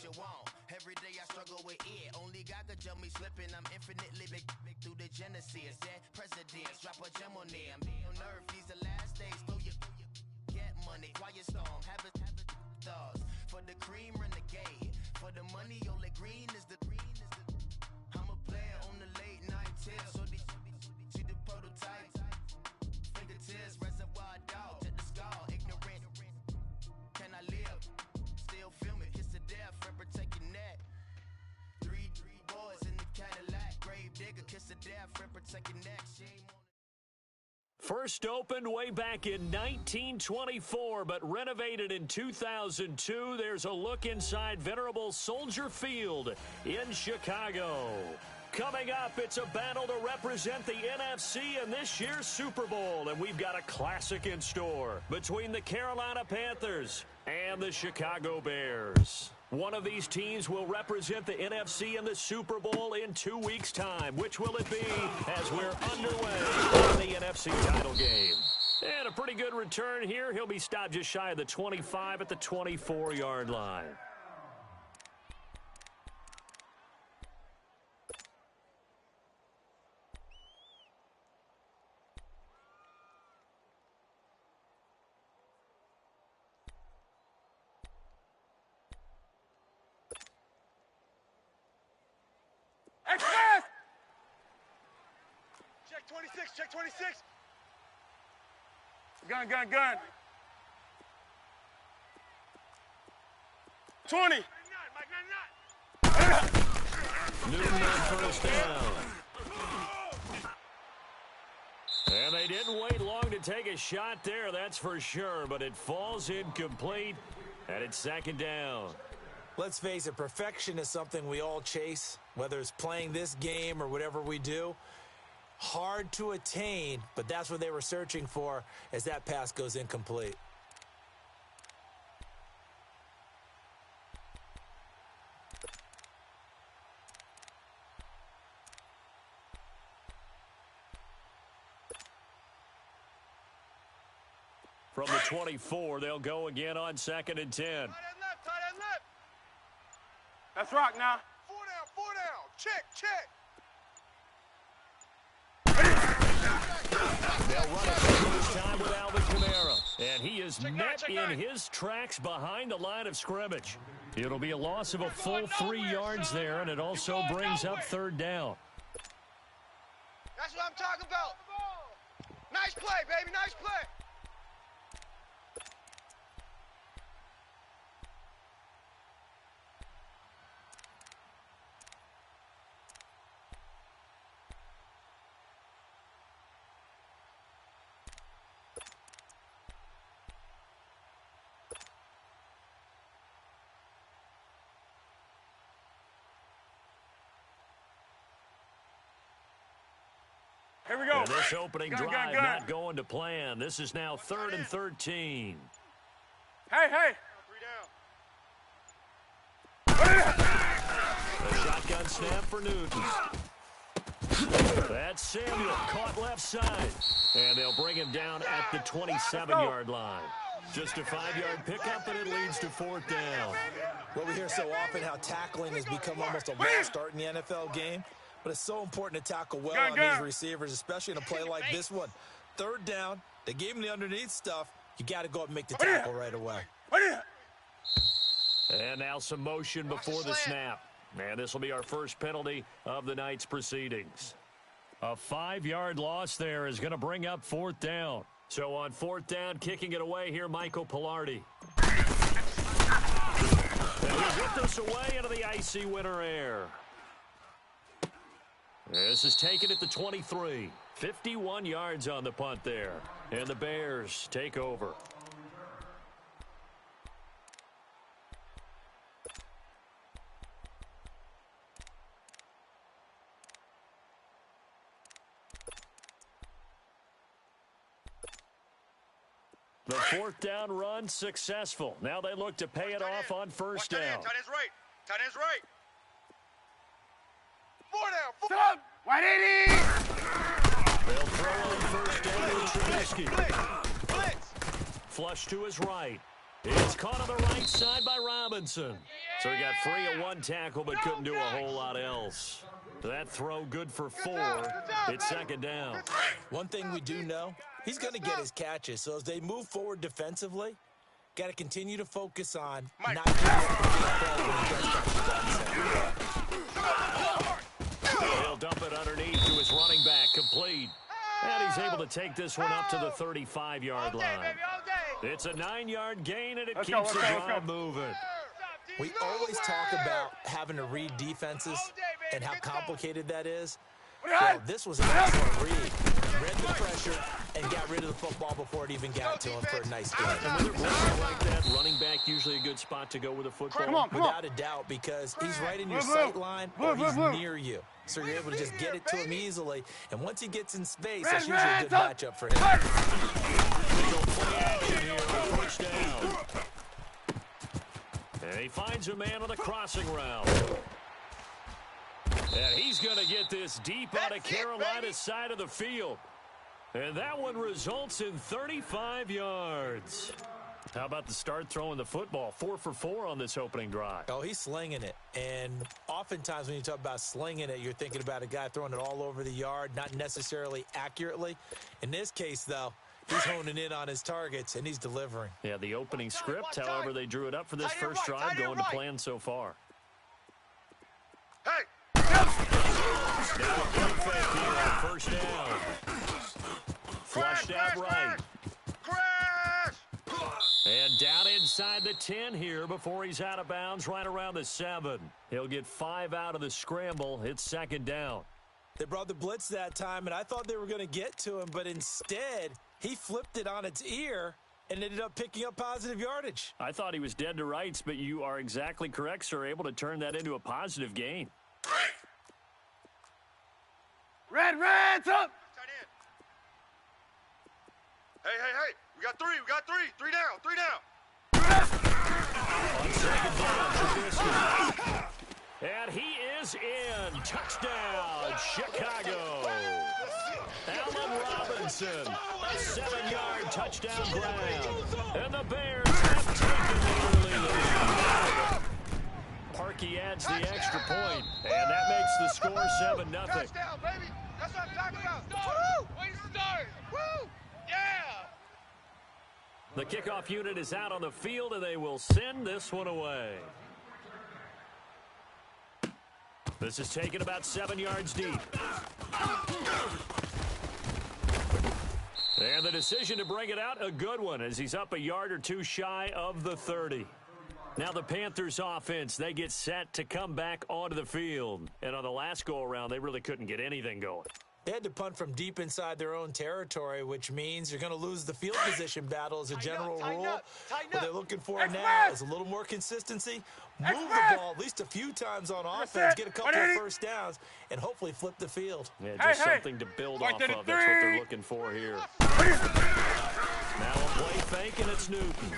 you want. Every day I struggle with it. Only God could jump me slipping. I'm infinitely big through the Genesis. That presidents drop a gem on them. On earth, these the last days. Throw your get money. Quiet storm. Have it stars. For the cream, renegade. For the money, only green is the. I'm a player on the late night till. So these see the prototype. Fingertips, reservoir dog. Check the skull. Ignorant. Can I live? Still film it. Kiss the death. Remember taking that. Three boys in the Cadillac. Grave digger. Kiss the death. Remember taking that. Shame on. First opened way back in 1924, but renovated in 2002. There's a look inside venerable Soldier Field in Chicago. Coming up, it's a battle to represent the NFC in this year's Super Bowl, and we've got a classic in store between the Carolina Panthers and the Chicago Bears. One of these teams will represent the NFC in the Super Bowl in 2 weeks' time. Which will it be as we're underway in the NFC title game? And a pretty good return here. He'll be stopped just shy of the 25 at the 24-yard line. Check 26, check 26. Gun. 20. Newton on first down. And they didn't wait long to take a shot there, that's for sure, but it falls incomplete, and it's second down. Let's face it, perfection is something we all chase, whether it's playing this game or whatever we do. Hard to attain, but that's what they were searching for as that pass goes incomplete. From the 24, they'll go again on 2nd and 10. Tight end left. That's rock now. Four down. Check. They'll run it this time with Alvin Kamara. And he is met in his tracks behind the line of scrimmage. It'll be a loss of a full 3 yards there, and it also brings up third down. That's what I'm talking about. Nice play, baby. Nice play. Here we go. And this opening Gun. drive not going to plan. This is now 3rd and 13. Hey. 3 down. A shotgun snap for Newton. That's Samuel, caught left side. And they'll bring him down at the 27-yard line. Just a 5-yard pickup, and it leads to 4th down. Well, we hear so often how tackling has become almost a lost art in the NFL game. But it's so important to tackle well on these receivers, especially in a play like this one. 3rd down, they gave him the underneath stuff. You got to go up and make the tackle right away. And now some motion before the snap. And this will be our first penalty of the night's proceedings. A 5-yard loss there is going to bring up 4th down. So on 4th down, kicking it away here, Michael Pilardi. And he'll get this away into the icy winter air. This is taken at the 23. 51 yards on the punt there. And the Bears take over. The 4th down run successful. Now they look to pay it off on first down. Tight end's right. 4 down. Stop. 180. They'll throw on first down to Trubisky. Blitz. Flush to his right. It's caught on the right side by Robinson. So he got free of one tackle but couldn't do a whole lot else. That throw good for 4. It's second down. One thing we do know, he's going to get his catches. So as they move forward defensively, got to continue to focus on not giving up the big play when he does touch the ball. He'll dump it underneath to his running back, complete. And he's able to take this one up to the 35-yard line. It's a 9-yard gain, and it keeps the drive moving. We always talk about having to read defenses and how complicated that is. Well, this was an excellent read. Read the pressure and got rid of the football before it even got to him for a nice game. And when they're blitzing like that, running back usually a good spot to go with a football. Without a doubt, because he's right in your sight line or he's near you. So you're able to just get it to him easily. And once he gets in space, that's usually a good matchup for him. First down. And he finds a man on the crossing route. And he's going to get this deep out of Carolina's side of the field. And that one results in 35 yards. How about the start throwing the football? 4 for 4 on this opening drive. Oh, he's slinging it. And oftentimes when you talk about slinging it, you're thinking about a guy throwing it all over the yard, not necessarily accurately. In this case, though, he's honing in on his targets, and he's delivering. Yeah, the opening script, however, they drew it up for this first drive, going to plan so far. Hey! Now perfect here on first down. Flushed out right. Crash! And down inside the 10 here before he's out of bounds right around the 7. He'll get 5 out of the scramble. It's second down. They brought the blitz that time, and I thought they were going to get to him, but instead he flipped it on its ear and ended up picking up positive yardage. I thought he was dead to rights, but you are exactly correct, sir. Able to turn that into a positive gain. Reds up! Hey! We got 3. 3 down. On second down, Trubisky. And he is in. Touchdown, Chicago. Allen Robinson, a 7-yard touchdown grab. And the Bears have taken the early lead. Parkey adds the extra point, and that makes the score 7-0. Touchdown, baby. That's what I'm talking about. Woo! Way to start. Woo! Yeah! The kickoff unit is out on the field, and they will send this one away. This is taken about 7 yards deep. And the decision to bring it out, a good one, as he's up a yard or two shy of the 30. Now the Panthers offense, they get set to come back onto the field. And on the last go-around, they really couldn't get anything going. They had to punt from deep inside their own territory, which means you're going to lose the field position battle as a general rule. What they're looking for now is a little more consistency, move the ball at least a few times on offense, get a couple of first downs, and hopefully flip the field. Yeah, just something to build off of. That's what they're looking for here. Now a play fake, and it's Newton.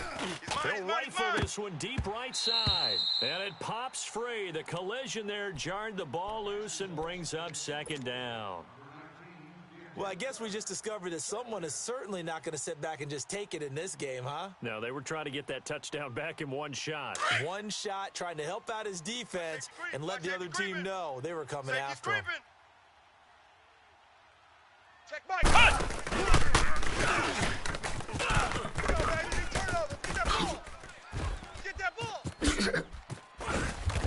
He'll rifle this one deep right side. And it pops free. The collision there jarred the ball loose and brings up second down. Well, I guess we just discovered that someone is certainly not going to sit back and just take it in this game, huh? No, they were trying to get that touchdown back in one shot. One shot, trying to help out his defense and let the other team know they were coming after him. Check Mike. Cut! Get that ball.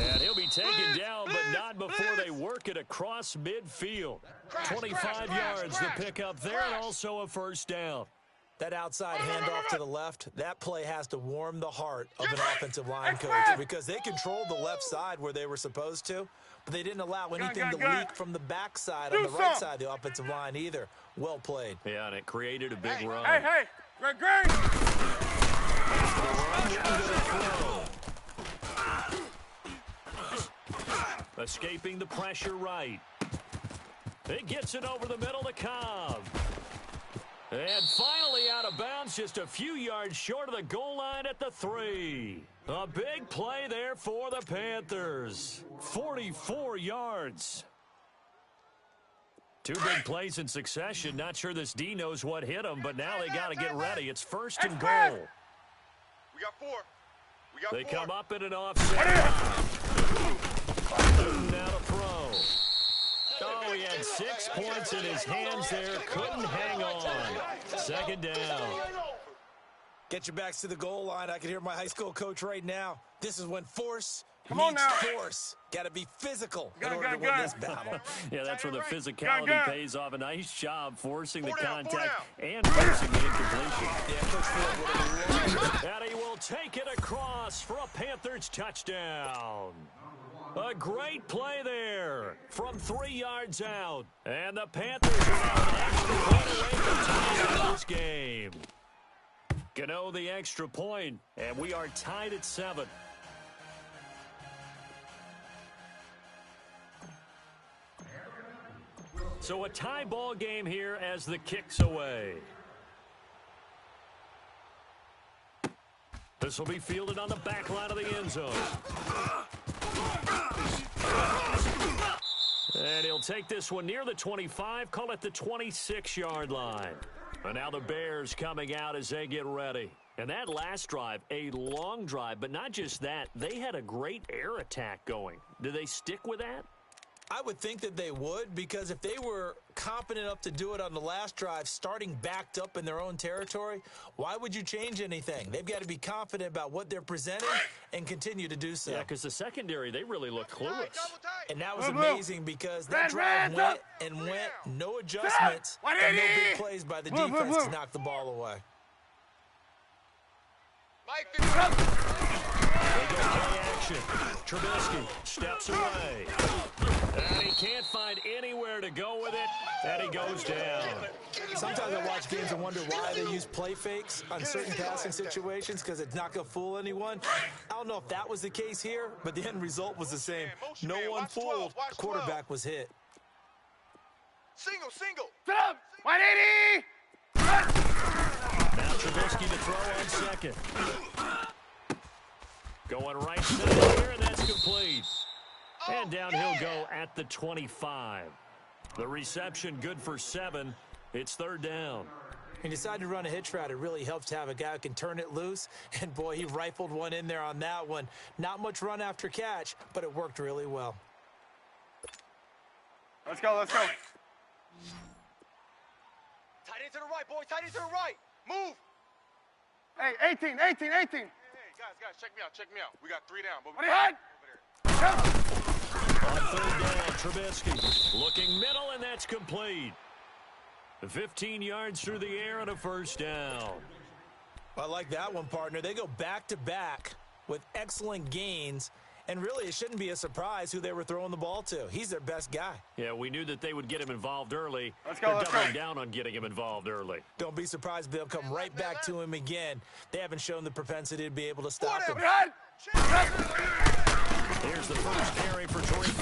And he'll be taken down, but not before they work it across midfield. 25 yards to pick up there, and also a first down. That outside handoff to the left, that play has to warm the heart of an offensive line coach because they controlled the left side where they were supposed to, but they didn't allow anything to leak from the backside on the right side of the offensive line either. Well played. Yeah, and it created a big run. Hey! Greg! Escaping the pressure right. It gets it over the middle to Cobb. And finally out of bounds, just a few yards short of the goal line at the 3. A big play there for the Panthers. 44 yards. Two big plays in succession. Not sure this D knows what hit him, but now they got to get ready. It's first and goal. We got 4. They come up in an offset. Now to throw. Oh, he had 6 points in his hands there. Couldn't hang on. Second down. Get your backs to the goal line. I can hear my high school coach right now. This is when force meets force. Got to be physical in order to win this battle. Yeah, that's where the physicality pays off. A nice job forcing the contact and forcing the incompletion. Yeah, Coach Ford. And he will take it across for a Panthers touchdown. A great play there from 3 yards out. And the Panthers are now an extra point away from tying this game. Gano the extra point, and we are tied at 7. So a tie ball game here as the kick's away. This will be fielded on the back line of the end zone. And he'll take this one near the 25, call it the 26-yard line. And now the Bears coming out as they get ready. And that last drive, a long drive, but not just that. They had a great air attack going. Do they stick with that? I would think that they would, because if they were competent enough to do it on the last drive, starting backed up in their own territory, why would you change anything? They've got to be confident about what they're presenting and continue to do so. Yeah, because the secondary, they really look clueless. And that was amazing because that drive went and went, no adjustments, and no big plays by the defense to knock the ball away. They go play action. Trubisky steps away. And he can't find anywhere to go with it, and he goes down. Sometimes I watch games and wonder why they use play fakes on certain passing situations, because it's not going to fool anyone. I don't know if that was the case here, but the end result was the same. No one fooled. The quarterback was hit. Single. Stop! 180! Now Trubisky to throw on second. Going right side here, and that's complete. And down he'll go at the 25. The reception good for 7. It's third down. He decided to run a hitch route. It really helps to have a guy who can turn it loose. And, boy, he rifled one in there on that one. Not much run after catch, but it worked really well. Let's go. Tight end to the right, boy. Tight end to the right. Move. Hey, 18. Hey, guys, check me out. We got 3 down. But What do you had? On third down, Trubisky looking middle, and that's complete. 15 yards through the air and a first down. I like that one, partner. They go back-to-back with excellent gains, and really it shouldn't be a surprise who they were throwing the ball to. He's their best guy. Yeah, we knew that they would get him involved early. Let's go. They're doubling down on getting him involved early. Don't be surprised if they'll come right back to him again. They haven't shown the propensity to be able to stop him. Here's the first carry for Tariq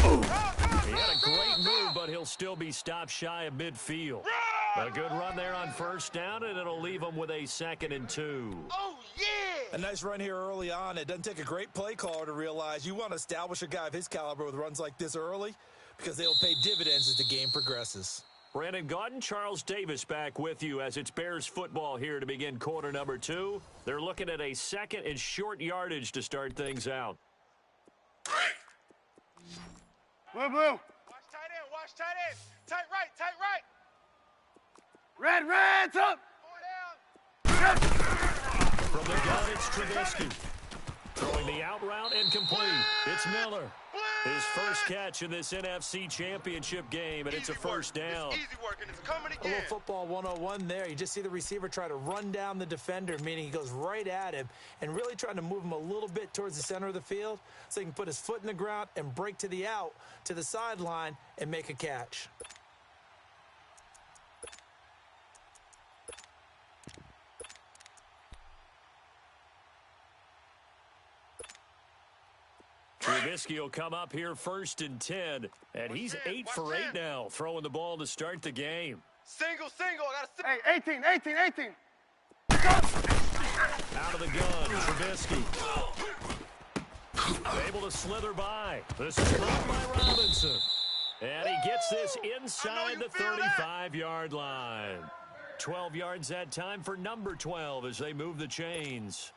Cohen. He had a great move, but he'll still be stopped shy of midfield. A good run there on first down, and it'll leave him with a 2nd and 2. Oh, yeah! A nice run here early on. It doesn't take a great play caller to realize you want to establish a guy of his caliber with runs like this early, because they'll pay dividends as the game progresses. Brandon Gaudin, Charles Davis back with you as it's Bears football here to begin quarter number 2. They're looking at a 2nd and short yardage to start things out. Blue. Watch tight end. Tight right. Red, up! From the gun, it's Trubisky. Throwing the out route and complete. It's Miller. His first catch in this NFC Championship game, and it's a first down. It's easy work, and it's coming A again. little football 101 there. You just see the receiver try to run down the defender, meaning he goes right at him and really trying to move him a little bit towards the center of the field so he can put his foot in the ground and break to the out, to the sideline, and make a catch. Trubisky will come up here 1st and 10, and he's 8 for 8 now, throwing the ball to start the game. Single. I got to Hey, 18. Out of the gun, Trubisky. Able to slither by. This is caught by Robinson. And he gets this inside the 35-yard line. 12 yards that time for number 12 as they move the chains.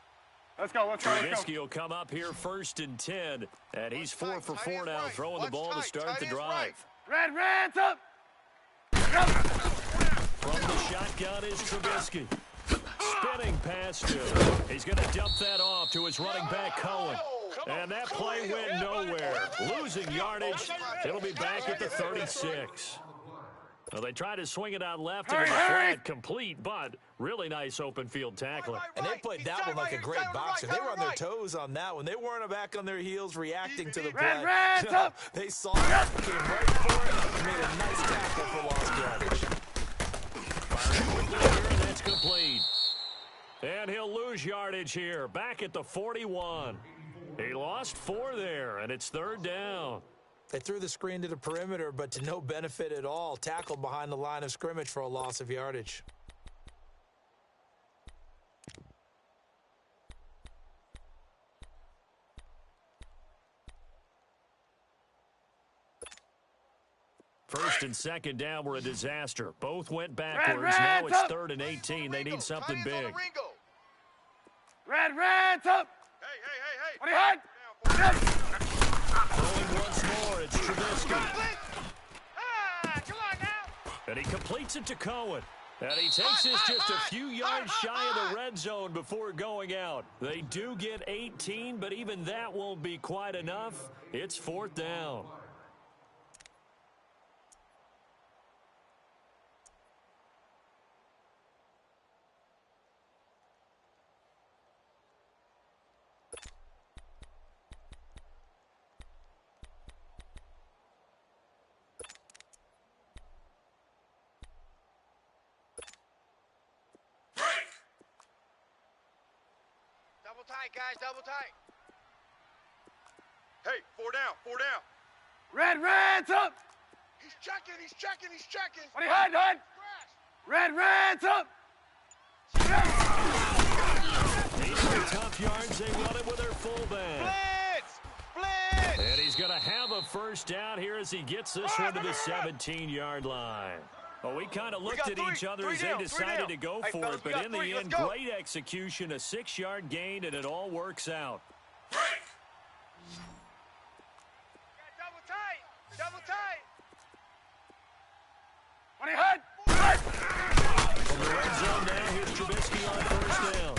Let's go, let's go, let's go. Trubisky will come up here 1st and 10. And he's 4 for 4 now, throwing the ball to start the drive. Red's up. From the shotgun is Trubisky. Spinning past him. He's going to dump that off to his running back, Cohen. And that play went nowhere. Losing yardage. It'll be back at the 36. Well, they tried to swing it out left and flat complete, but really nice open field tackler. And they played that one like a great boxer. They were on their toes on that one. They weren't back on their heels reacting to the play. Red's up. They saw it, came right for it, and made a nice tackle for lost yardage. Firing quickly here, and that's complete. And he'll lose yardage here, back at the 41. He lost 4 there, and it's 3rd down. They threw the screen to the perimeter, but to no benefit at all. Tackled behind the line of scrimmage for a loss of yardage. First and second down were a disaster. Both went backwards. Now it's 3rd and 18. They need something big. Red's up. Hey. What are you hot? Throwing once more, it's Trubisky. Come on now. And he completes it to Cohen. And he takes this just a few yards shy of the red zone before going out. They do get 18, but even that won't be quite enough. It's 4th down. Double tight, guys, double tight. Hey, 4 down. Red's up. He's checking. What are you hiding? Red's up. These are tough yards. They run it with their fullback. Blitz! And he's going to have a first down here as he gets this one to the 17-yard line. Well, we kind of looked at each other as they decided to go for it, but in the end, great execution, a 6-yard gain, and it all works out. Double tight. What are you hot? From the red zone now, here's Trubisky on 1st down.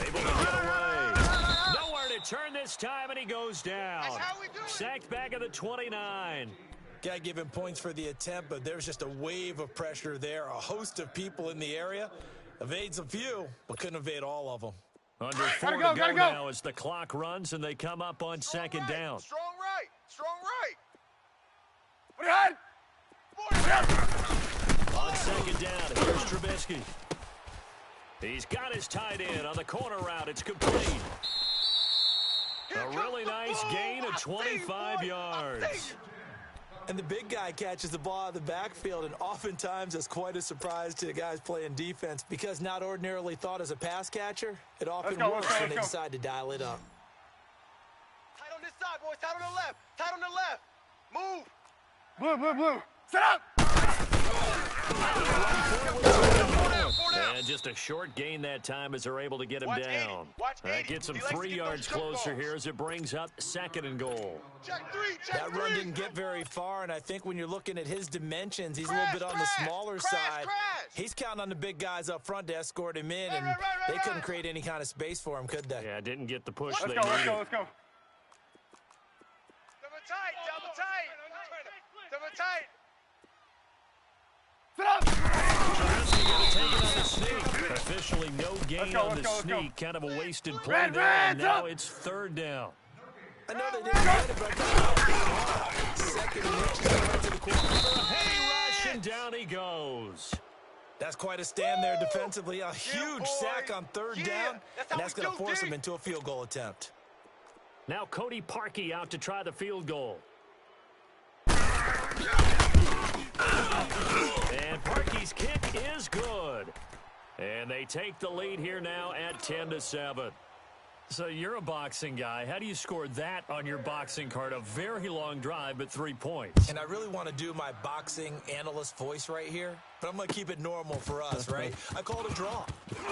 Able to get away. Nowhere to turn this time, and he goes down. That's how we do it. Sacked back at the 29. Got to give him points for the attempt, but there's just a wave of pressure there. A host of people in the area. Evades a few, but couldn't evade all of them. Under 4 to go now as the clock runs, and they come up on second down. Strong right. What are you hot? On second down, here's Trubisky. He's got his tight end on the corner route. It's complete. A really nice gain of 25 yards. And the big guy catches the ball out of the backfield, and oftentimes it's quite a surprise to the guys playing defense because not ordinarily thought as a pass catcher, it often works when they decide to dial it up. Tight on this side, boys. Tight on the left. Move. Blue. Set up. And just a short gain that time as they're able to get him down. That gets him 3 yards closer here as it brings up 2nd and goal. That run didn't get very far, and I think when you're looking at his dimensions, he's a little bit on the smaller side. He's counting on the big guys up front to escort him in, and they couldn't create any kind of space for him, could they? Yeah, didn't get the push they Let's go. Double tight. Sit up. Trubisky going to take it on the sneak. Officially no gain on the sneak. Kind of a wasted play there, and now it's 3rd down. I know they didn't get it, but second and inches right to the corner. Heavy rush, and down he goes. That's quite a stand there defensively. A huge sack on 3rd down, and that's going to force him into a field goal attempt. Now Cody Parkey out to try the field goal. And Parkey's kick is good. And they take the lead here now at 10-7. So you're a boxing guy. How do you score that on your boxing card? A very long drive, but 3 points. And I really want to do my boxing analyst voice right here, but I'm going to keep it normal for us, right? I call it a draw.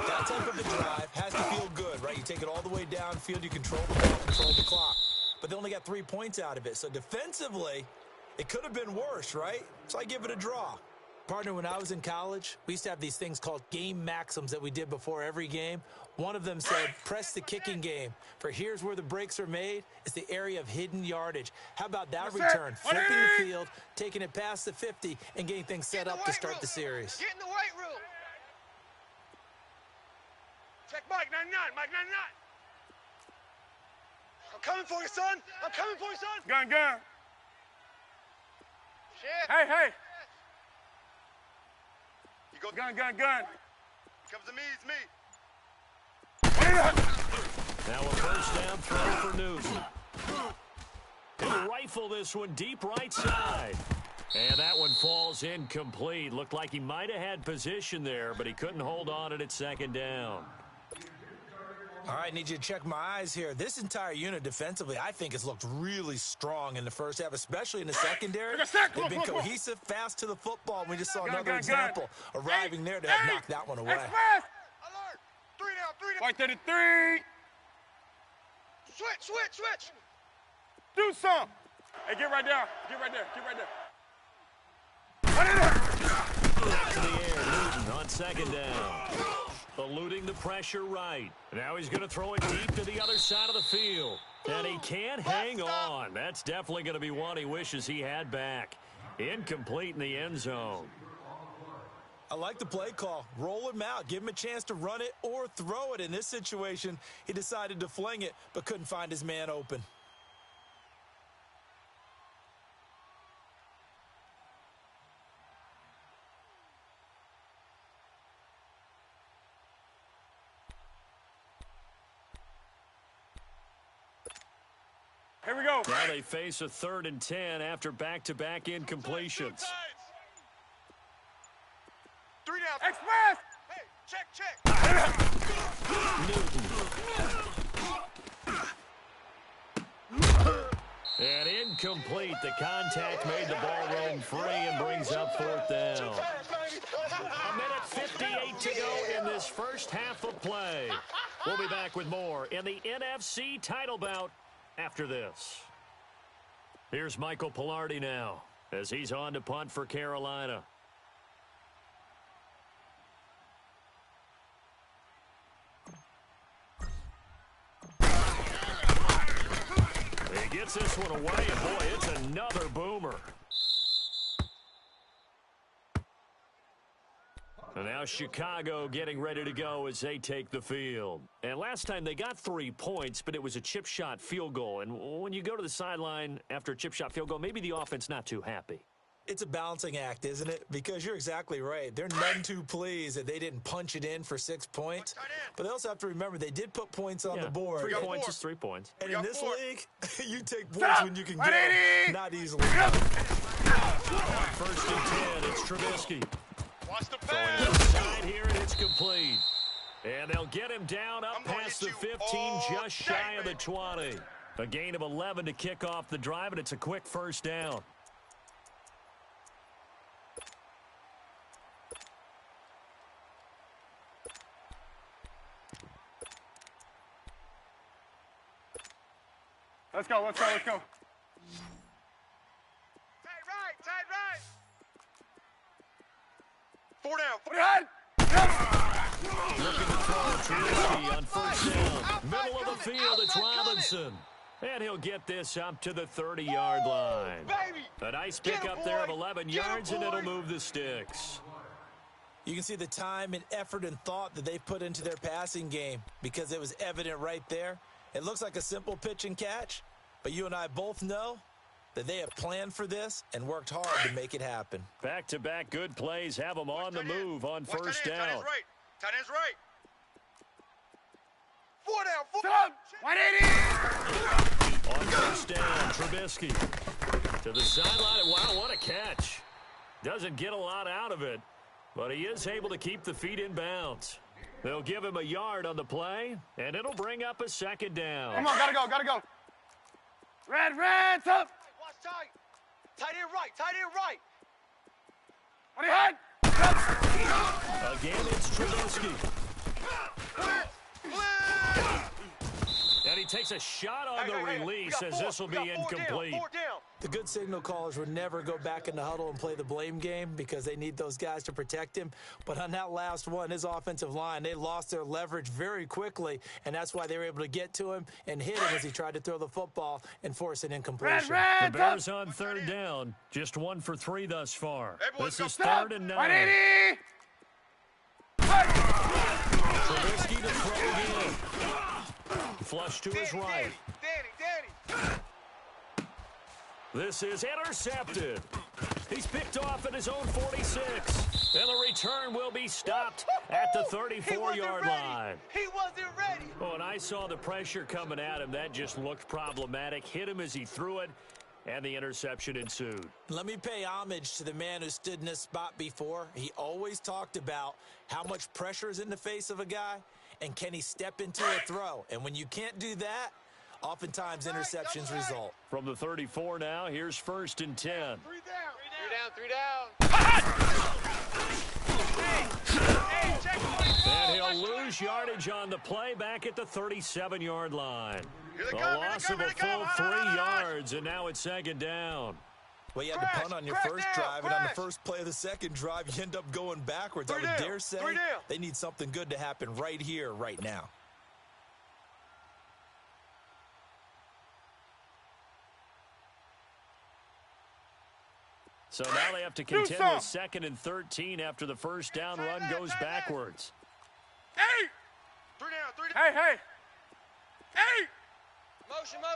That type of a drive has to feel good, right? You take it all the way downfield, you control the ball, control the clock. But they only got 3 points out of it. So defensively, it could have been worse, right? So I give it a draw. Partner, when I was in college, we used to have these things called game maxims that we did before every game. One of them said, press the kicking game. For here's where the breaks are made. It's the area of hidden yardage. How about that return? Flipping the field, taking it past the 50, and getting things set up to start the series. Get in the weight room. Check Mike 99, Mike 99. I'm coming for you, son. I'm coming for you, son. Gun, gun. Shit. Hey, hey. You go. Gun. Comes to me, it's me. Now a first down throw for Newton. He'll rifle this one deep right side. And that one falls incomplete. Looked like he might have had position there, but he couldn't hold on at second down. All right, need you to check my eyes here. This entire unit defensively, I think, has looked really strong in the first half, especially in the secondary. They've been cohesive, fast to the football. We just saw another example arriving there to have knocked that one away. Alert. 3 down. White 33. Switch. Do some. Hey, get right there. Back to the air, Newton on second down. Eluding the pressure right. Now he's going to throw it deep to the other side of the field. And he can't hang on. That's definitely going to be one he wishes he had back. Incomplete in the end zone. I like the play call. Roll him out. Give him a chance to run it or throw it. In this situation, he decided to fling it, but couldn't find his man open. Here we go. Now they face a 3rd and 10 after back-to-back incompletions. 3 down. Express. Hey, check. Newton. And incomplete. The contact made the ball roam free and brings up 4th down. A minute 58 to go in this first half of play. We'll be back with more in the NFC title bout after this. Here's Michael Pilardi now as he's on to punt for Carolina. He gets this one away, and boy, it's another boomer. And now Chicago getting ready to go as they take the field. And last time they got 3 points, but it was a chip shot field goal. And when you go to the sideline after a chip shot field goal, maybe the offense not too happy. It's a balancing act, isn't it? Because you're exactly right. They're none too pleased that they didn't punch it in for 6 points. But they also have to remember they did put points on the board. 3 points is 3 points. And in this league, you take points when you can get them, not easily. First and 10, it's Trubisky. Watch the Throwing pass. outside here, and it's complete. And they'll get him down up past the 15, just shy of the 20. A gain of 11 to kick off the drive, and it's a quick first down. Let's go. Tight right. 4 down. 4 down. Looking to throw Trubisky on first down. Middle of the field, it's Robinson. And he'll get this up to the 30-yard line. A nice pickup there of 11 yards, and it'll move the sticks. You can see the time and effort and thought that they put into their passing game because it was evident right there. It looks like a simple pitch and catch, but you and I both know that they have planned for this and worked hard to make it happen. Back-to-back good plays have them on the move on first down. Tight end's right. 4 down. 4 180. On first down, Trubisky to the sideline. Wow, what a catch. Doesn't get a lot out of it, but he is able to keep the feet in bounds. They'll give him a yard on the play, and it'll bring up a second down. Come on, gotta go. Red, top. Watch tight. Tight end right. What do you had? Again, it's Trubisky. takes a shot on the release as this will be incomplete. The good signal callers would never go back in the huddle and play the blame game because they need those guys to protect him. But on that last one, his offensive line, they lost their leverage very quickly, and that's why they were able to get to him and hit him as he tried to throw the football and force an incompletion. The Bears on third down, just 1 for 3 thus far. This is 3rd and 9. Trubisky to throw again. Flush to his right. Danny. This is intercepted. He's picked off at his own 46. And the return will be stopped at the 34-yard line. He wasn't ready. Oh, and I saw the pressure coming at him. That just looked problematic. Hit him as he threw it, and the interception ensued. Let me pay homage to the man who stood in this spot before. He always talked about how much pressure is in the face of a guy, and can he step into a throw. And when you can't do that, oftentimes interceptions result. From the 34 now, here's 1st and 10. 3 down. 3 down. And he'll lose yardage on the play back at the 37-yard line. The loss of a full 3 yards, and now it's 2nd down. Well, you had to punt on your first drive, and on the first play of the second drive, you end up going backwards. I would dare say they need something good to happen right here, right now. So now they have to contend with 2nd and 13 after the first down run goes backwards. 3 down. Hey! Motion. Now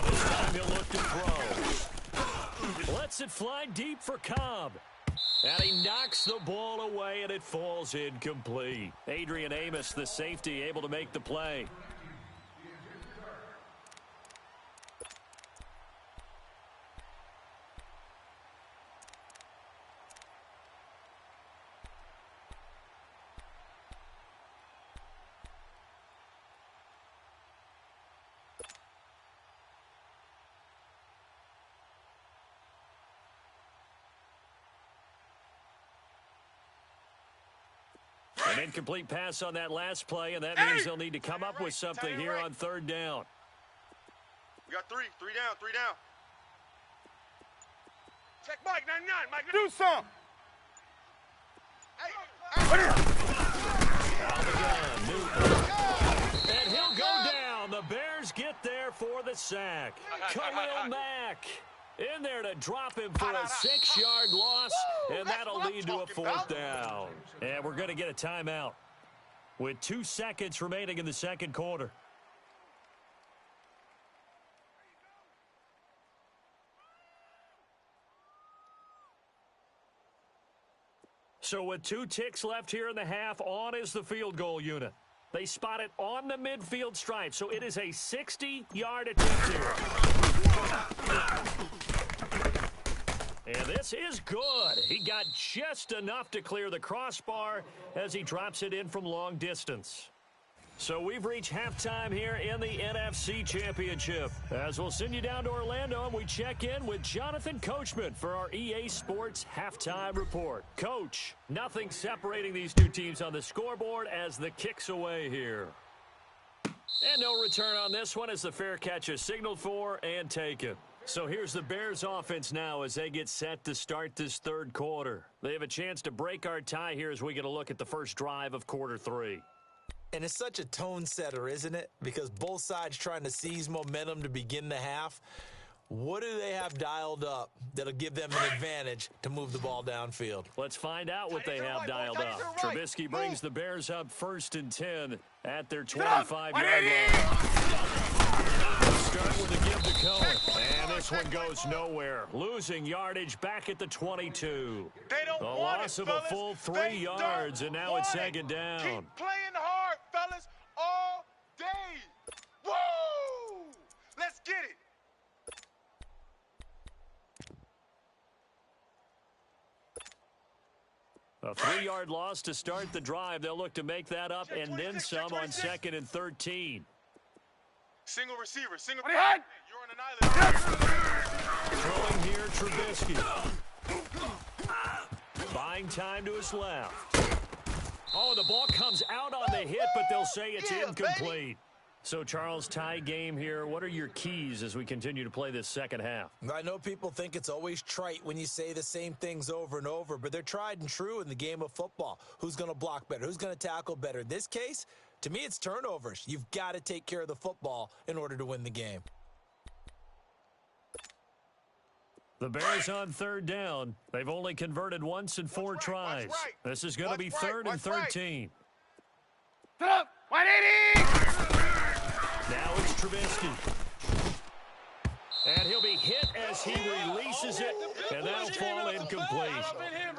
this time he'll look to throw. Lets it fly deep for Cobb. And he knocks the ball away, and it falls incomplete. Adrian Amos, the safety, able to make the play. An incomplete pass on that last play, and that means they'll need to come up with something here on 3rd down. We got 3 down. Check Mike, 99. Mike, do some. And he'll go down. The Bears get there for the sack. Khalil Mack in there to drop him for a 6-yard loss, and that'll lead to a 4th down. And we're going to get a timeout with 2 seconds remaining in the second quarter. So with 2 ticks left here in the half, on is the field goal unit. They spot it on the midfield stripe, so it is a 60-yard attempt here. And this is good. He got just enough to clear the crossbar as he drops it in from long distance. So we've reached halftime here in the NFC Championship. As we'll send you down to Orlando, and we check in with Jonathan Coachman for our EA Sports Halftime Report. Coach, nothing separating these 2 teams on the scoreboard as the kick's away here. And no return on this one as the fair catch is signaled for and taken. So here's the Bears offense now as they get set to start this 3rd quarter. They have a chance to break our tie here as we get a look at the first drive of quarter 3. And it's such a tone setter, isn't it? Because both sides trying to seize momentum to begin the half. What do they have dialed up that'll give them an advantage to move the ball downfield? Let's find out what they have dialed up. Trubisky brings the Bears up 1st and 10 at their 25-yard line. Start with a give to Cohen. And this one goes nowhere. Losing yardage back at the 22. The loss of a full 3 yards, and now it's 2nd down. Keep playing hard, fellas, all day. Woo! Let's get it. A 3-yard loss to start the drive. They'll look to make that up and then some on 2nd and 13. Single receiver, single. You're on an island. Throwing here, Trubisky. Buying time to his left. Oh, the ball comes out on the hit, but they'll say it's incomplete. So, Charles, tie game here. What are your keys as we continue to play this second half? I know people think it's always trite when you say the same things over and over, but they're tried and true in the game of football. Who's going to block better? Who's going to tackle better? In this case, to me, it's turnovers. You've got to take care of the football in order to win the game. The Bears on third down. They've only converted once in 4 tries. This is going to be third and 13. Sit up. 180. Now it's Trubisky. And he'll be hit as he releases it, and that'll fall incomplete.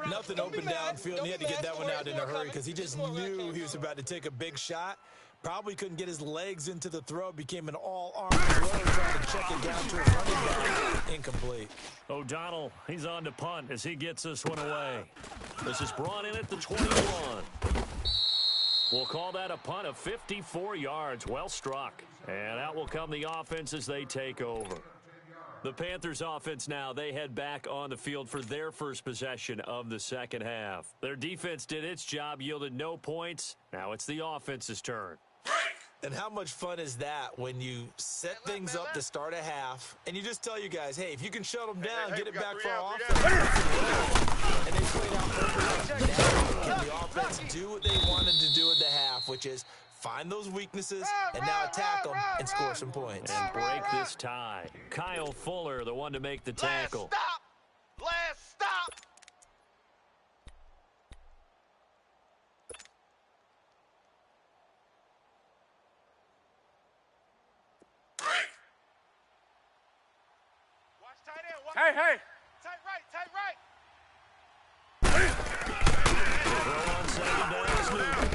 Nothing open downfield, and he had to get that one out in a hurry because he just knew he was about to take a big shot. Probably couldn't get his legs into the throw. Became an all-arm throw, trying to check it down to his running back. Incomplete. O'Donnell, he's on to punt as he gets this one away. This is brought in at the 21. We'll call that a punt of 54 yards. Well struck. And out will come the offense as they take over. The Panthers offense now, they head back on the field for their first possession of the second half. Their defense did its job, yielded no points. Now it's the offense's turn. And how much fun is that when you set things up to start a half and you just tell you guys, hey, if you can shut them down, get it back for our offense. And they played out perfectly. Now can the offense do what they wanted to do at the half, which is find those weaknesses and now attack them and score some points. And break this tie. Kyle Fuller, the one to make the tackle. Last stop. Watch tight end. Watch. Hey. Tight right. Tight right. Throw on second down is Newton.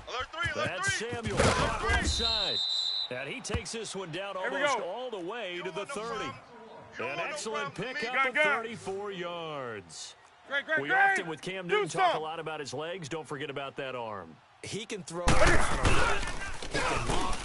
Alert 3. That's Samuel caught left side. And he takes this one down almost all the way to the 30. An excellent pickup of 34 yards. Great. We often, with Cam Newton, talk a lot about his legs. Don't forget about that arm. He can throw. He can block.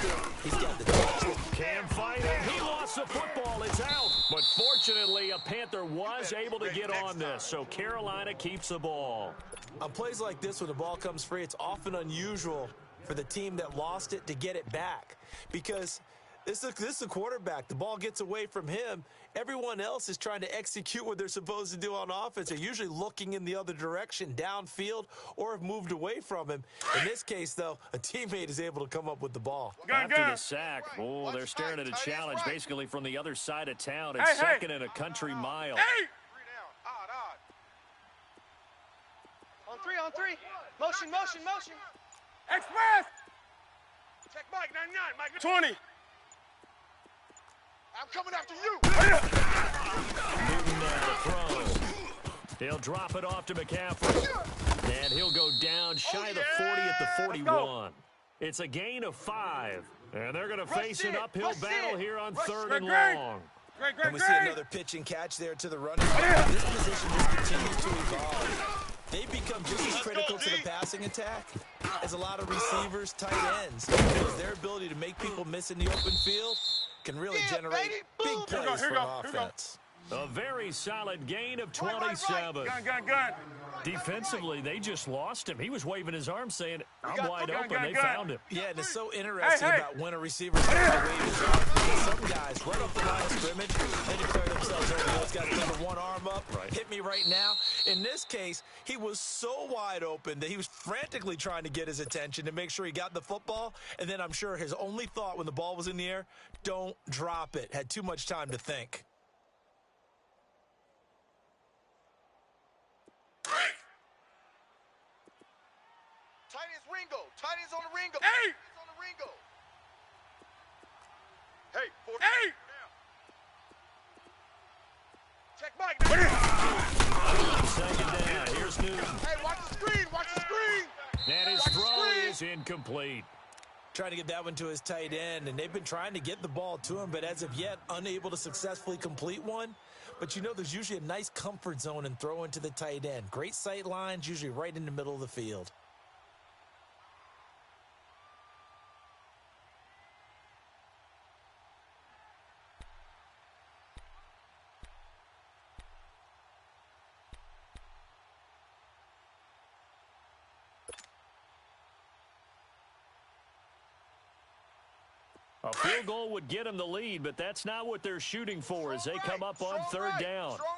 He's got the touch. Cam fighting. He lost the football. It's out. But fortunately, a Panther was able to get on this, so Carolina keeps the ball. On plays like this, when the ball comes free, it's often unusual for the team that lost it to get it back because this is a quarterback. The ball gets away from him. Everyone else is trying to execute what they're supposed to do on offense. They're usually looking in the other direction, downfield, or have moved away from him. In this case, though, a teammate is able to come up with the ball. After the sack, they're staring at a challenge basically from the other side of town. It's second and a country mile. 3 down. Odd. On three. Motion. Express. Check Mike. 99. Mike. 20. I'm coming after you. Newton now to throw. He'll drop it off to McCaffrey. And he'll go down shy of the 40 at the 41. It's a gain of 5. And they're going to face an uphill battle here on third and long. And we see another pitch and catch there to the running back. This position just continues to evolve. They become just as critical to the passing attack as a lot of receivers, tight ends. Because their ability to make people miss in the open field can really generate big plays for offense. A very solid gain of 27. Gun. Defensively, they just lost him. He was waving his arm saying, I'm wide open. They found him. Yeah, and it's so interesting about when a receiver starts to wave his arm. Some guys right up the line of scrimmage, they declare themselves over. Those guys put one arm up, hit me right now. In this case, he was so wide open that he was frantically trying to get his attention to make sure he got the football. And then I'm sure his only thought when the ball was in the air, don't drop it. Had too much time to think. Tight end's Ringo. Tight end's on the Ringo. Hey! Tight end's on the Ringo. Hey, 4 Hey! Check Mike. Second down. Here's Newton. Hey, watch the screen. Watch the screen. And his throw is incomplete. Trying to get that one to his tight end, and they've been trying to get the ball to him, but as of yet, unable to successfully complete one. But you know, there's usually a nice comfort zone in throwing to the tight end. Great sight lines, usually right in the middle of the field. A field goal would get them the lead, but that's not what they're shooting for as they come up on third down. Strong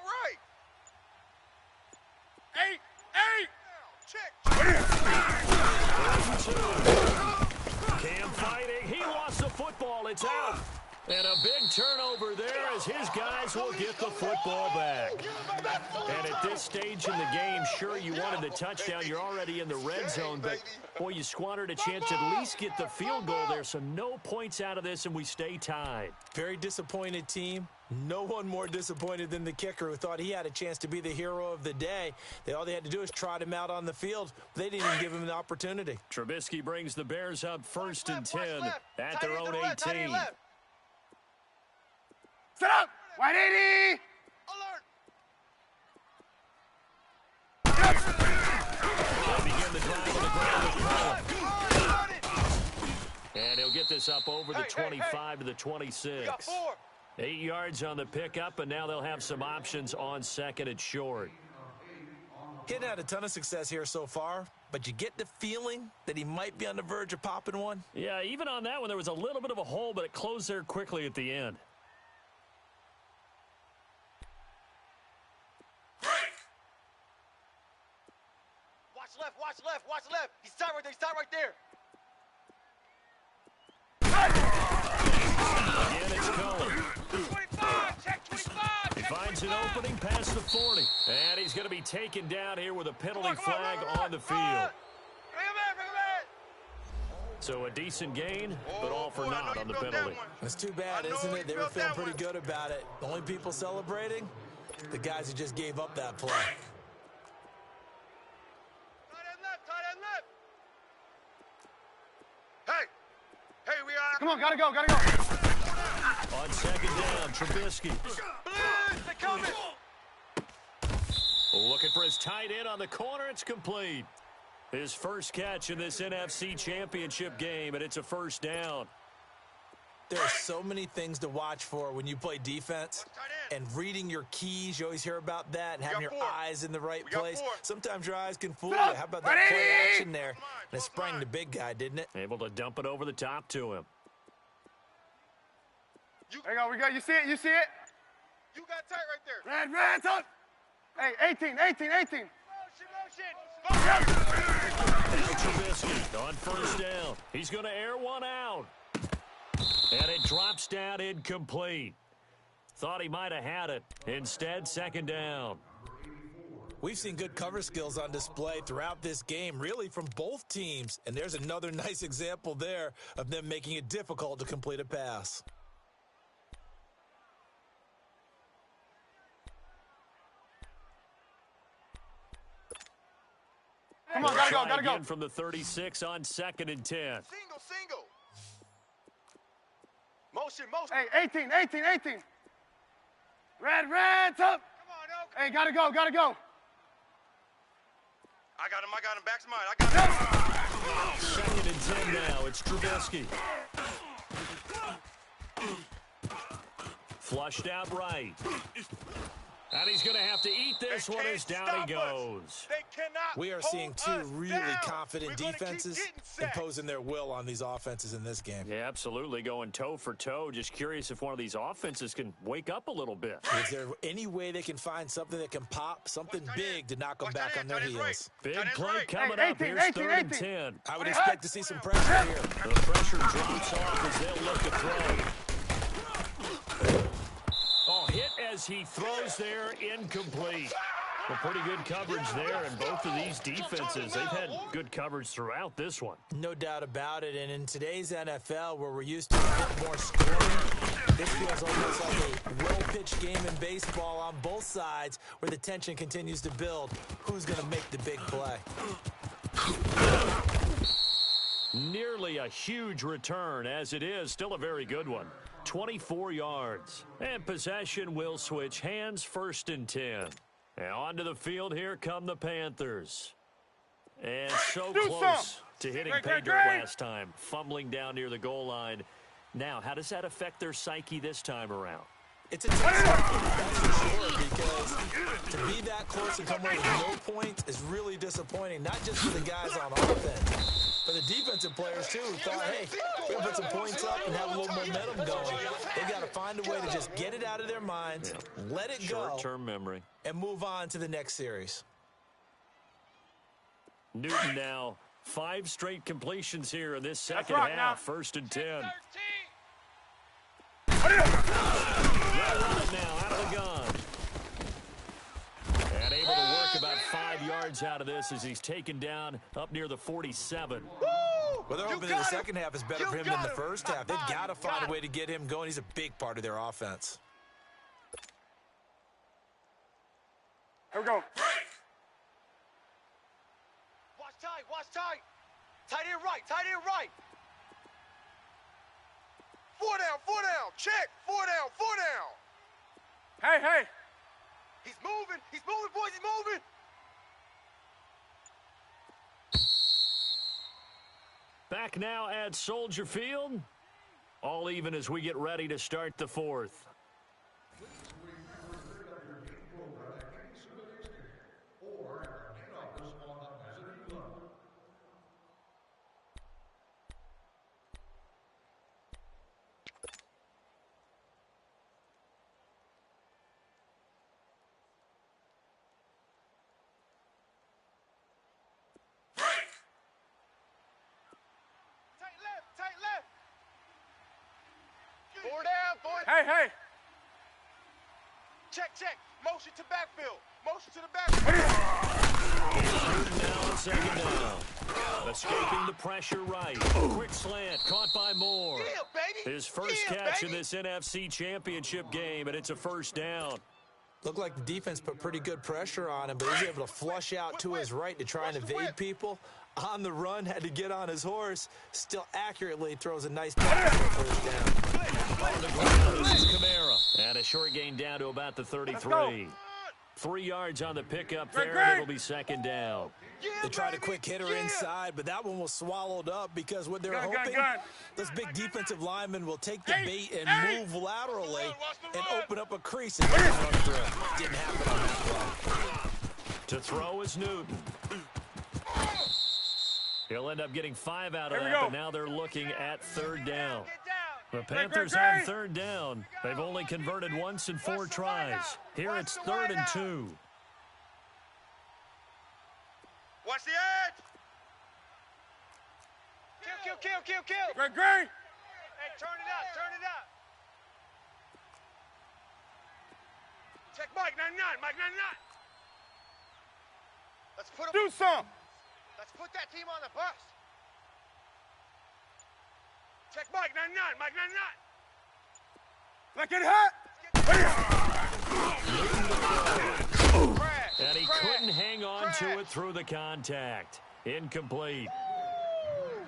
right. 8. Cam fighting. He lost the football. It's out. And a big turnover there as his guys will get the football back. And at this stage in the game, sure, you wanted the touchdown. You're already in the red zone, but, boy, you squandered a chance to at least get the field goal there, so no points out of this, and we stay tied. Very disappointed team. No one more disappointed than the kicker who thought he had a chance to be the hero of the day. All they had to do is trot him out on the field. They didn't even give him an opportunity. Trubisky brings the Bears up 1st and 10 at their own 18. Set up. 180. Alert. They begin the drive on the ground with Cullen. And he'll get this up over the 25 to the 26. 8 yards on the pickup, and now they'll have some options on second and short. Hitting had a ton of success here so far, but you get the feeling that he might be on the verge of popping one. Yeah, even on that one, there was a little bit of a hole, but it closed there quickly at the end. Watch left. He's tied right there. Again, it's Cullen. 25, check 25. He finds an opening past the 40. And he's going to be taken down here with a penalty flag on the field. Bring him in. So a decent gain, but all for naught on the penalty. It's too bad, isn't it? They were feeling pretty good about it. The only people celebrating, the guys who just gave up that play. Hey, we are. Come on, gotta go. On second down, Trubisky. They're coming. Looking for his tight end on the corner. It's complete. His first catch in this NFC Championship game, and it's a first down. There are so many things to watch for when you play defense. And reading your keys, you always hear about that, and having your eyes in the right place. Sometimes your eyes can fool you. How about that play action there? And it sprang the big guy, didn't it? Able to dump it over the top to him. There you go. We got. You see it? You got tight right there. Red, up. Hey, 18. Motion. Trubisky on first down. He's going to air one out. And it drops down incomplete. Thought he might have had it. Instead, second down. We've seen good cover skills on display throughout this game, really from both teams. And there's another nice example there of them making it difficult to complete a pass. Come on, gotta go. From the 36 on second and 10. Single. Motion. Hey, 18. Red, up. Come on, Oak. Hey, gotta go. I got him. Back's mine. Second and 10 now. It's Trubisky. Flushed out right. And he's going to have to eat this one as down he goes. We are seeing two really confident defenses imposing their will on these offenses in this game. Yeah, absolutely. Going toe for toe. Just curious if one of these offenses can wake up a little bit. Is there any way they can find something that can pop, something big to knock them back on their heels? Big play coming up. Here's third and 10. I would expect to see some pressure here. The pressure drops off as they'll look to throw. Hit as he throws there, incomplete. Well, pretty good coverage there, and both of these defenses, they've had good coverage throughout this one. No doubt about it, and in today's NFL, where we're used to a bit more scoring, this feels almost like a well-pitched game in baseball on both sides, where the tension continues to build. Who's going to make the big play? Nearly a huge return, as it is still a very good one. 24 yards. And possession will switch hands, first and 10. And onto the field, here come the Panthers. And so close to hitting pay dirt last time. Fumbling down near the goal line. Now, how does that affect their psyche this time around? It's a tough one, that's for sure, because to be that close and come away with no points is really disappointing, not just for the guys on offense, but the defense defensive players, too, who thought, hey, we're going to put some points up and have a little momentum going. They've got to find a way to just get it out of their minds, let it go, short-term memory, and move on to the next series. Newton now, 5 straight completions here in this second half. now. 1st and 10. Now out of the gun. And able to work about 5 yards out of this as he's taken down up near the 47. Well, they're hoping that the second half is better for him than the first half. They've got to find a way to get him going. He's a big part of their offense. Here we go. Watch tight, watch tight. Tight end right, tight end right. 4 down, check. 4 down, 4 down. Hey. He's moving, boys, he's moving. Back now at Soldier Field. All even as we get ready to start the 4th. Tight left. 4 down, boys. Hey. Check. Motion to backfield. Motion to the backfield. Now on second down. Escaping the pressure right. Quick slant caught by Moore. Yeah, baby. His first catch in this NFC Championship game, and it's a 1st down. Looked like the defense put pretty good pressure on him, but he was able to flush out to his right to try and evade people. On the run, had to get on his horse. Still accurately throws a nice pass for 1st down. On the ground, this is Kamara. And a short gain down to about the 33. 3 yards on the pickup there, and it'll be 2nd down. They tried a quick hitter inside, but that one was swallowed up because what they're hoping, those big defensive linemen will take the bait and move laterally and open up a crease and get on through. Didn't happen on that play. To throw is Newton. He'll end up getting 5 out of that, but now they're looking at 3rd down. The Panthers have 3rd down. They've only converted once in 4 tries. Here it's 3rd and 2. Watch the edge. Kill. Great. Hey, turn it up. Check Mike 99. Let's put him. Do some. Let's put that team on the bus. Check Mike 99. Let's get hot. And he couldn't hang on to it through the contact. Incomplete.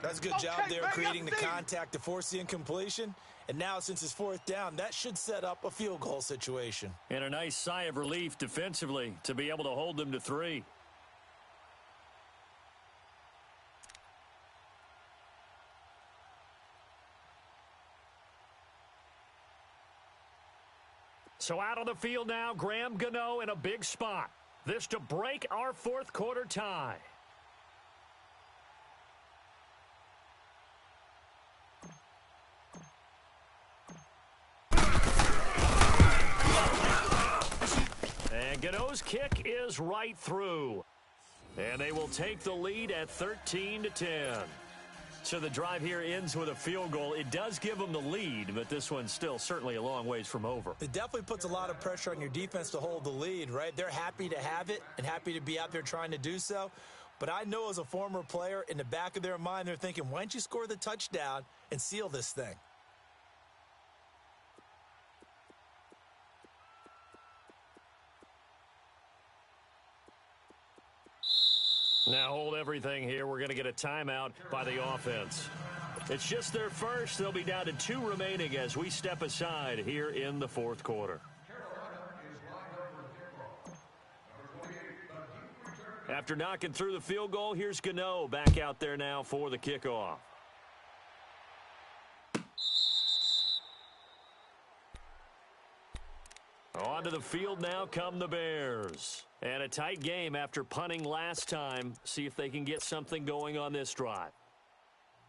That's a good job there creating the contact to force the incompletion. And now, since it's 4th down, that should set up a field goal situation. And a nice sigh of relief defensively to be able to hold them to 3. So out on the field now, Graham Gano in a big spot. This to break our 4th quarter tie. And Gano's kick is right through. And they will take the lead at 13-10. So the drive here ends with a field goal. It does give them the lead, but this one's still certainly a long ways from over. It definitely puts a lot of pressure on your defense to hold the lead, right? They're happy to have it and happy to be out there trying to do so. But I know as a former player, in the back of their mind, they're thinking, why don't you score the touchdown and seal this thing? Now hold everything here. We're going to get a timeout by the offense. It's just their first. They'll be down to 2 remaining as we step aside here in the 4th quarter. After knocking through the field goal, here's Gano back out there now for the kickoff. Onto the field now come the Bears. And a tight game after punting last time. See if they can get something going on this drive.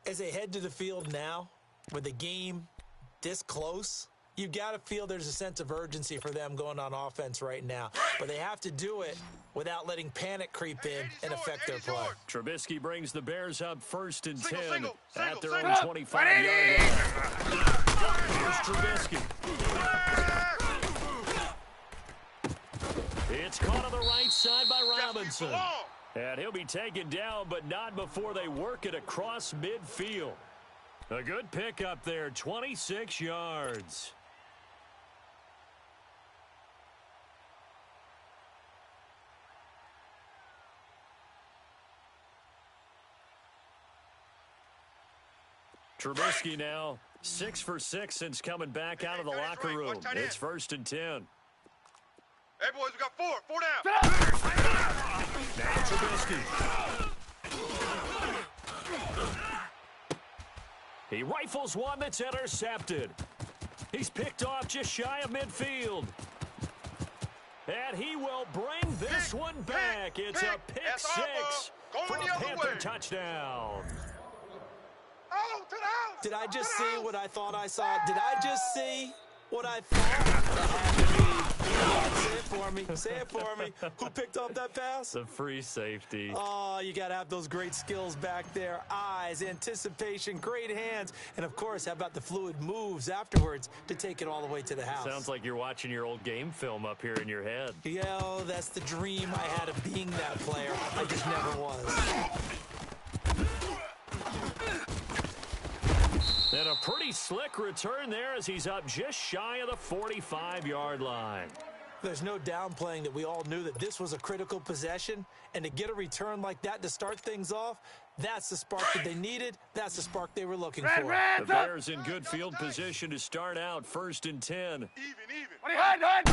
As they head to the field now, with the game this close, you've got to feel there's a sense of urgency for them going on offense right now. But they have to do it without letting panic creep in and affect their play. Trubisky brings the Bears up 1st and 10 Single, at their single. own 25-yard line. Here's Trubisky. It's caught on the right side by Robinson. And he'll be taken down, but not before they work it across midfield. A good pickup there, 26 yards. Trubisky now 6 for 6 since coming back out of the locker room. It's 1st and 10. Hey, boys, we got 4 down. Now Trubisky. He rifles one that's intercepted. He's picked off just shy of midfield. And he will bring this one back. It's a pick six for a Panther touchdown. Oh, to the house. Did I just see what I thought I saw? Did I just see what I thought? Say it for me. Say it for me. Who picked up that pass? The free safety. Oh, you got to have those great skills back there. Eyes, anticipation, great hands. And, of course, how about the fluid moves afterwards to take it all the way to the house? Sounds like you're watching your old game film up here in your head. Yo, that's the dream I had of being that player. I just never was. And a pretty slick return there as he's up just shy of the 45-yard line. There's no downplaying that we all knew that this was a critical possession, and to get a return like that to start things off, that's the spark that they needed. That's the spark they were looking for. The Bears in good field position to start out 1st and 10. Even. What are you hiding?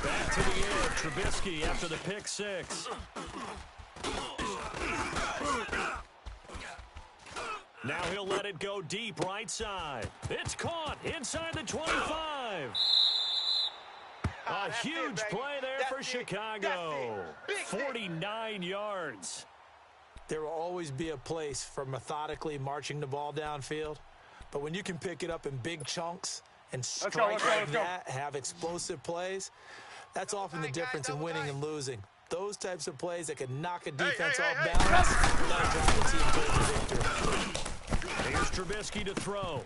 Back to the air, Trubisky after the pick six. Now he'll let it go deep right side. It's caught inside the 25. A huge play there for Chicago. 49 yards. There will always be a place for methodically marching the ball downfield. But when you can pick it up in big chunks and strike like that, have explosive plays, that's often the difference in winning and losing. Those types of plays that can knock a defense off balance, that'll drive the team towards the victory. Here's Trubisky to throw.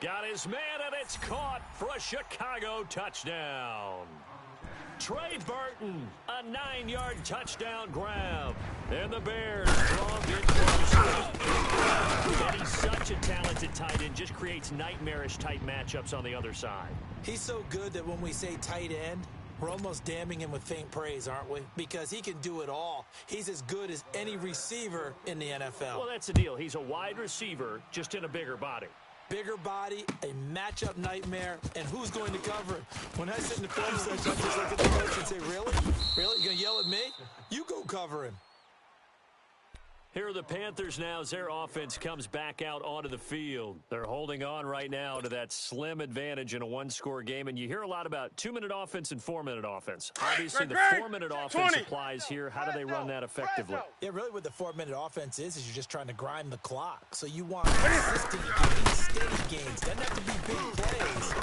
Got his man, and it's caught for a Chicago touchdown. Trey Burton, a 9-yard touchdown grab. And the Bears draw it closer. And he's such a talented tight end, just creates nightmarish-type matchups on the other side. He's so good that when we say tight end, we're almost damning him with faint praise, aren't we? Because he can do it all. He's as good as any receiver in the NFL. Well, that's the deal. He's a wide receiver, just in a bigger body. Bigger body, a matchup nightmare, and who's going to cover him? When I sit in the film section, I just look at the coach and say, really? Really? You going to yell at me? You go cover him. Here are the Panthers now as their offense comes back out onto the field. They're holding on right now to that slim advantage in a one-score game, and you hear a lot about 2-minute offense and 4-minute offense. Obviously, the 4-minute offense applies here. How do they run that effectively? Yeah, really what the 4-minute offense is you're just trying to grind the clock. So you want consistent gains, steady gains. Doesn't have to be big plays,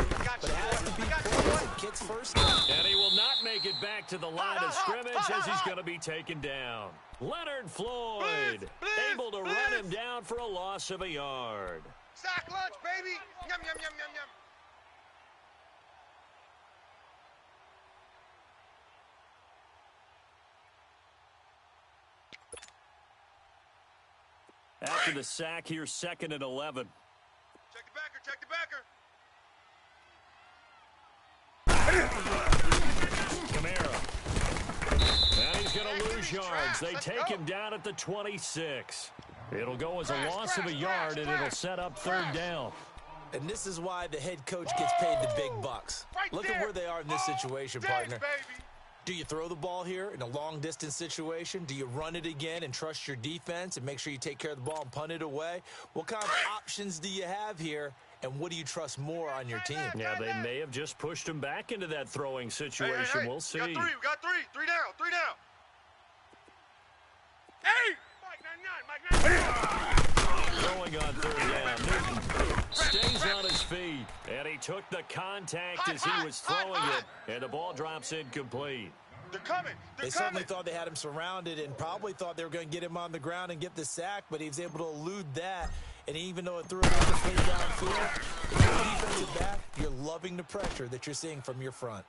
but it has to be plays that gets first down. And he will not make it back to the line of scrimmage as he's going to be taken down. Leonard Floyd able to run him down for a loss of a yard. Sack lunch, baby. Yum, yum, yum, yum, yum. After the sack here, 2nd and 11. Check the backer, check the backer. Kamara. And he's going to lose yards. They take him down at the 26. It'll go as a loss of a yard, and it'll set up 3rd down. And this is why the head coach gets paid the big bucks. Look at where they are in this situation, partner. Do you throw the ball here in a long-distance situation? Do you run it again and trust your defense and make sure you take care of the ball and punt it away? What kind of options do you have here, and what do you trust more on your team? Yeah, they may have just pushed him back into that throwing situation. Hey. We'll see. We got three. Three down. Hey! Mike 99. Throwing took the contact as he was throwing it, and the ball drops incomplete. They're coming. They certainly thought they had him surrounded and probably thought they were going to get him on the ground and get the sack, but he was able to elude that. And even though it threw it incomplete downfield, if you're a defensive back, you're loving the pressure that you're seeing from your front.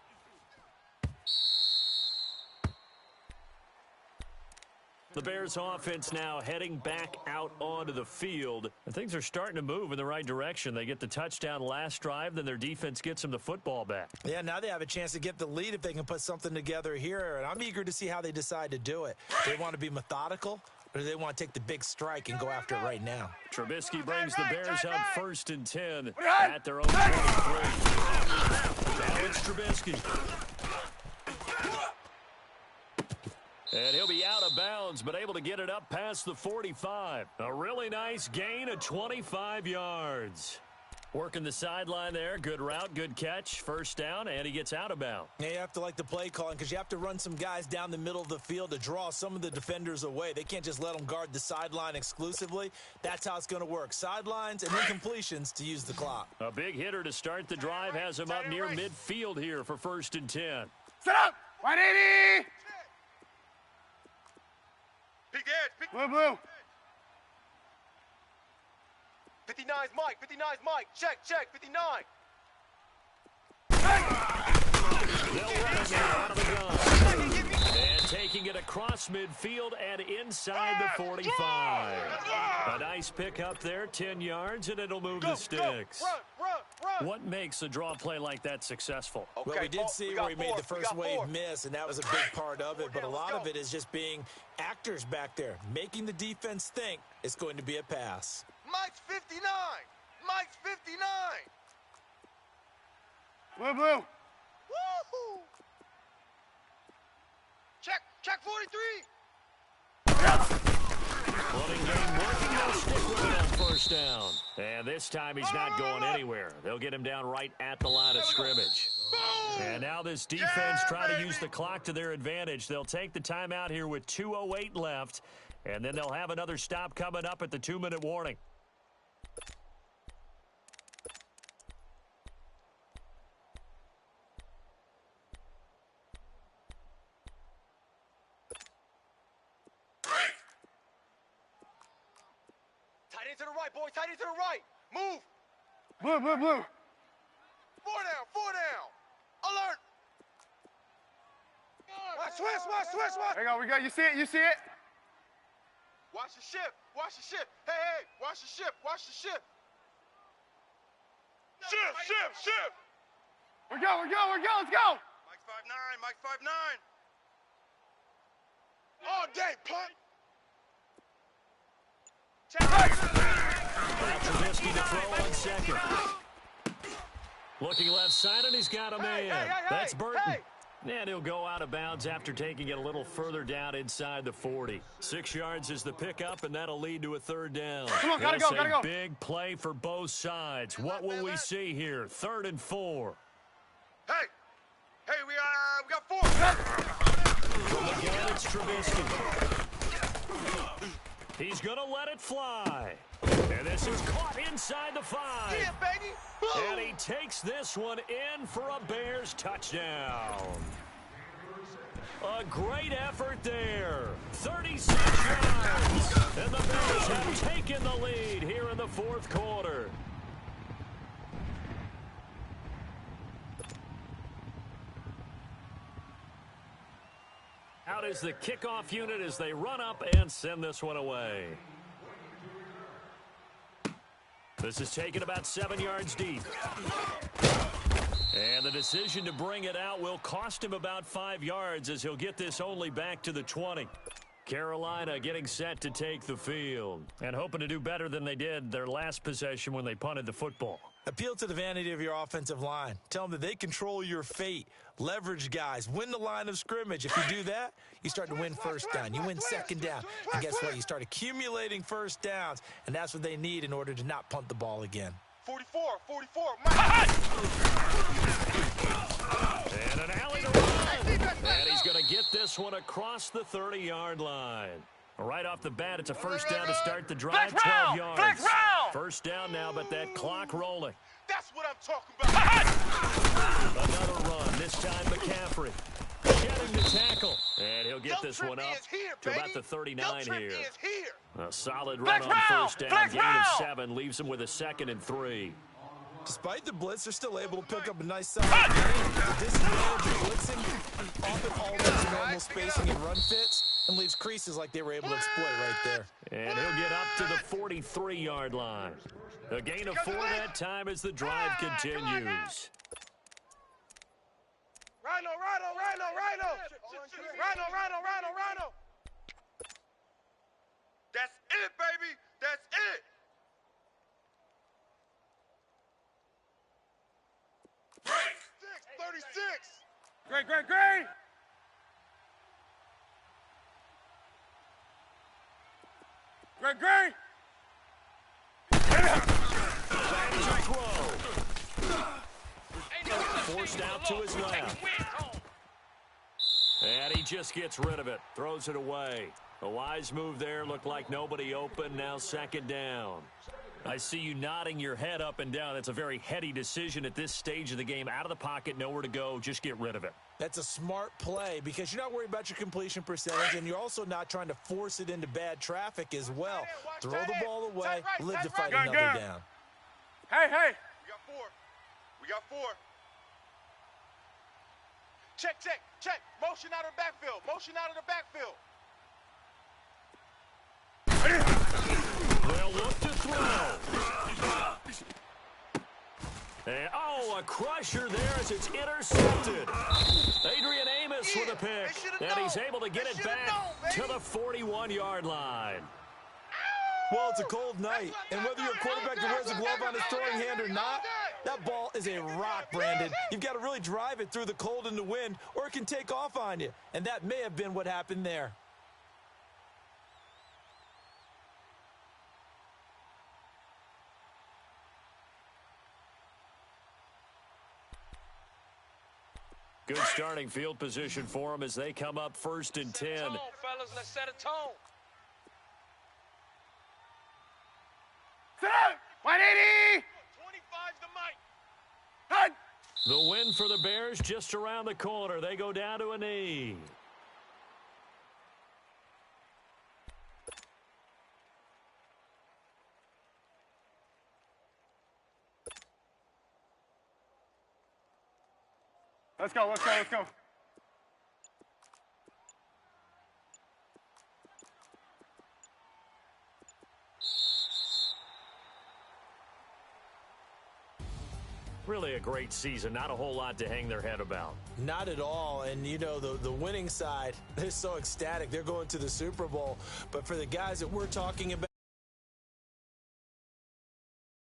The Bears offense now heading back out onto the field. And things are starting to move in the right direction. They get the touchdown last drive, then their defense gets them the football back. Yeah, now they have a chance to get the lead if they can put something together here. And I'm eager to see how they decide to do it. Do they want to be methodical, or do they want to take the big strike and go after it right now? Trubisky brings the Bears up 1st and 10 at their own 23. Now it's Trubisky. And he'll be out of bounds, but able to get it up past the 45. A really nice gain of 25 yards. Working the sideline there. Good route, good catch. First down, and he gets out of bounds. Yeah, you have to like the play calling because you have to run some guys down the middle of the field to draw some of the defenders away. They can't just let them guard the sideline exclusively. That's how it's going to work. Sidelines and incompletions to use the clock. A big hitter to start the drive has him up near midfield here for 1st and 10. Set up. 180. Pick the edge. Blue, blue. 59's Mike. 59's Mike. Check. 59. They'll run it out of the gun. And taking it across midfield and inside the 45. A nice pick up there, 10 yards, and it'll move the sticks. Run. What makes a draw play like that successful? Okay, Well, we did see where he made the first wave miss, and that was a big part of it. But a lot of it is just being actors back there, making the defense think it's going to be a pass. Mike's 59. Mike's 59. Blue, blue. Woohoo! Check 43. Running game working. They'll stick with it on first down. And this time he's not going anywhere. They'll get him down right at the line of scrimmage. And now this defense trying to use the clock to their advantage. They'll take the timeout here with 2:08 left. And then they'll have another stop coming up at the 2-minute warning. Tight end to the right, boys. Tight end to the right. Move. Blue, blue, blue. 4 down. Alert. Switch. There you go. You see it. Watch the ship. Hey, watch the ship. Ship. We're go. Let's go. Mike's 5'9". All day, punt. Trubisky to throw on second. Looking left side, and he's got a man. That's Burton. And he'll go out of bounds after taking it a little further down inside the 40. 6 yards is the pickup, and that'll lead to a third down. Come on, gotta go. Big play for both sides. What will we see here? 3rd and 4. Hey, we got 4. Again, it's Trubisky. He's going to let it fly. And this is caught inside the 5. Yeah, baby. And he takes this one in for a Bears touchdown. A great effort there. 36 yards. And the Bears have taken the lead here in the 4th quarter. Out is the kickoff unit as they run up and send this one away. This is taken about 7 yards deep. And the decision to bring it out will cost him about 5 yards as he'll get this only back to the 20. Carolina getting set to take the field and hoping to do better than they did their last possession when they punted the football. Appeal to the vanity of your offensive line. Tell them that they control your fate. Leverage guys. Win the line of scrimmage. If you do that, you start to win first down. You win second down. And guess what? You start accumulating first downs, and that's what they need in order to not punt the ball again. 44. And an alley to run. And he's going to get this one across the 30-yard line. Right off the bat, it's a first down to start the drive, 12 yards. First down now, but that clock rolling. That's what I'm talking about. Another run, this time McCaffrey. Getting the tackle. And he'll get this one up to about the 39 here. A solid run on first down, gain of 7, leaves him with a 2nd and 3. Despite the blitz, they're still able to pick up a nice solid gain. The disadvantage of blitzing often alters normal spacing and run fits and leaves creases like they were able to exploit right there. And he'll get up to the 43-yard line. A gain of 4 that time as the drive continues. Rhino. That's it, baby. That's it. Great. 36. Great. Great. Forced out to his left. And he just gets rid of it. Throws it away. A wise move there. Looked like nobody open. Now 2nd down. I see you nodding your head up and down. That's a very heady decision at this stage of the game. Out of the pocket, nowhere to go. Just get rid of it. That's a smart play because you're not worried about your completion percentage, and you're also not trying to force it into bad traffic as well. Throw the ball away, live to fight another down. Hey. We got 4. Check. Motion out of the backfield. They'll look to throw. And, a crusher there as it's intercepted. Adrian Amos with a pick. And he's able to get it back to the 41-yard line. Well, it's a cold night, and whether you're a quarterback that wears a glove on his throwing hand or not, that ball is a rock, Brandon. You've got to really drive it through the cold and the wind, or it can take off on you. And that may have been what happened there. Good starting field position for them as they come up 1st and 10. Fellas, let's set a tone. Set up. 180. 25's the mic. Hut. The win for the Bears just around the corner. They go down to a knee. Let's go. Really a great season. Not a whole lot to hang their head about. Not at all. And, you know, the winning side, they're so ecstatic. They're going to the Super Bowl. But for the guys that we're talking about,